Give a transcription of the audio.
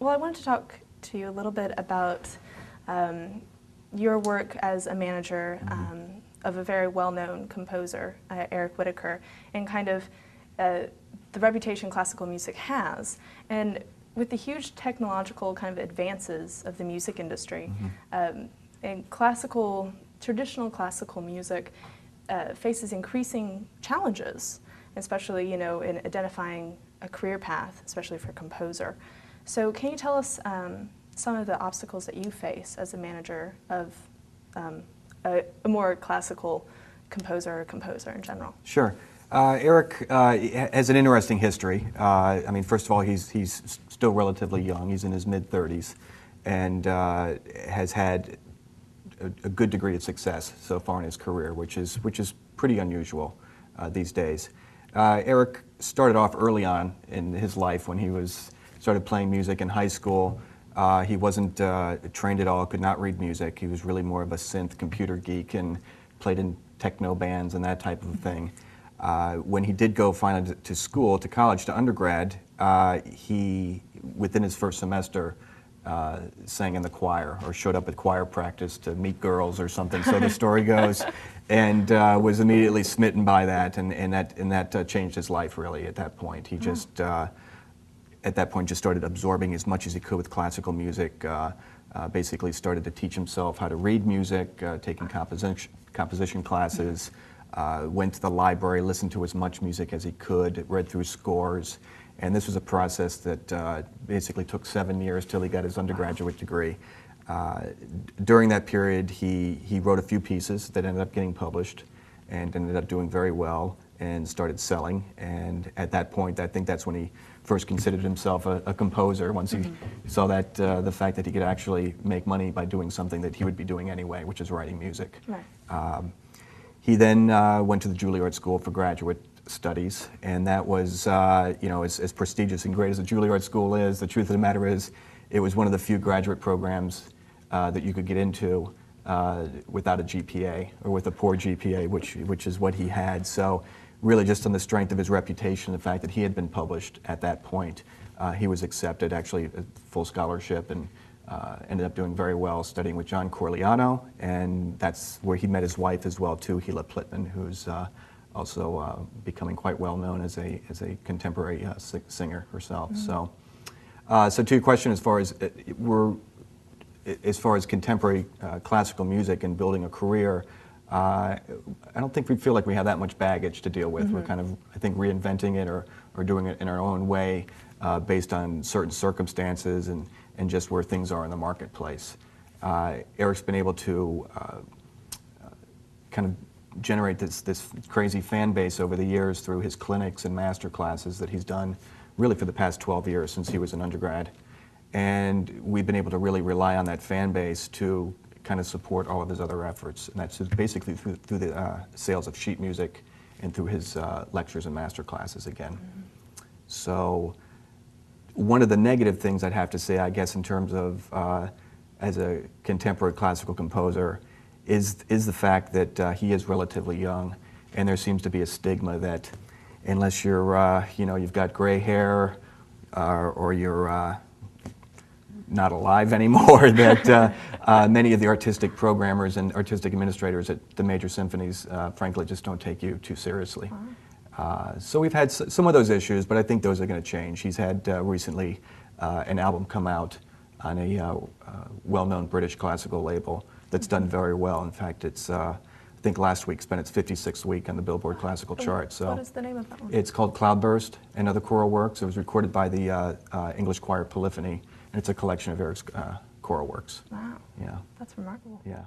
Well, I wanted to talk to you a little bit about your work as a manager of a very well-known composer, Eric Whitacre, and kind of the reputation classical music has. And with the huge technological kind of advances of the music industry, and traditional classical music faces increasing challenges, especially, you know, in identifying a career path, especially for a composer. So can you tell us some of the obstacles that you face as a manager of a more classical composer or composer in general? Sure. Eric has an interesting history. I mean, first of all, he's still relatively young. He's in his mid-30s and has had a good degree of success so far in his career, which is pretty unusual these days. Eric started off early on in his life when he started playing music in high school. He wasn't trained at all, could not read music. He was really more of a synth computer geek and played in techno bands and that type of thing. When he did go finally to school, to college, to undergrad, he, within his first semester, sang in the choir or showed up at choir practice to meet girls or something, so the story goes, and was immediately smitten by that, and that changed his life really at that point. He just, at that point, just started absorbing as much as he could with classical music, basically started to teach himself how to read music, taking composition classes, went to the library, listened to as much music as he could, read through scores, and this was a process that basically took 7 years till he got his undergraduate degree. During that period, he wrote a few pieces that ended up getting published and ended up doing very well and started selling, and at that point, I think that's when he first considered himself a composer, once he saw that the fact that he could actually make money by doing something that he would be doing anyway, which is writing music. Right. He then went to the Juilliard School for graduate studies, and that was, you know, as prestigious and great as the Juilliard School is, the truth of the matter is, it was one of the few graduate programs that you could get into without a GPA, or with a poor GPA, which is what he had. So really just on the strength of his reputation, the fact that he had been published at that point, he was accepted, actually a full scholarship, and ended up doing very well studying with John Corigliano, and that's where he met his wife as well too, Gila Plittman, who's also becoming quite well known as a contemporary singer herself. So to your question, as far as contemporary classical music and building a career, I don't think we feel like we have that much baggage to deal with. We're kind of, I think, reinventing it or doing it in our own way based on certain circumstances and just where things are in the marketplace. Eric's been able to kind of generate this crazy fan base over the years through his clinics and master classes that he's done really for the past 12 years since he was an undergrad. And we've been able to really rely on that fan base to kind of support all of his other efforts. And that's just basically through the sales of sheet music and through his lectures and master classes again. So one of the negative things I'd have to say, I guess, in terms of as a contemporary classical composer is the fact that he is relatively young, and there seems to be a stigma that unless you're, you know, you've got gray hair or you're not alive anymore, that many of the artistic programmers and artistic administrators at the major symphonies, frankly, just don't take you too seriously. So we've had some of those issues, but I think those are going to change. He's had recently an album come out on a well-known British classical label that's done very well. In fact, it's I think last week spent its 56th week on the Billboard Classical chart. So what is the name of that one? It's called Cloudburst and Other Choral Works. It was recorded by the English choir Polyphony, and it's a collection of Eric's choral works. Wow. Yeah. That's remarkable. Yeah.